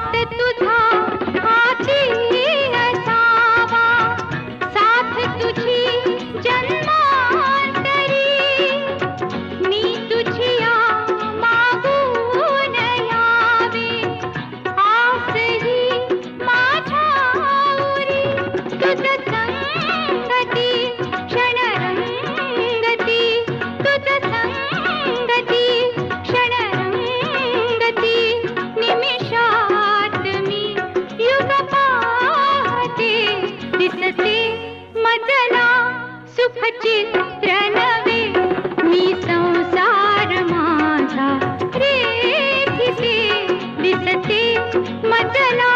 हात तुझा हाती असावा, साथ तुझी जन्मांतरी, मी तुझिया मागून यावे, आसही माझ्या उरी, तुझ संगती क्षणरंगती, तुझ संगती क्षणरंगती, निमिषात मी युग पाहते, दिसते मजला सुखचित्र नवे, मी संसार माझा रेखिते, दिसते मजला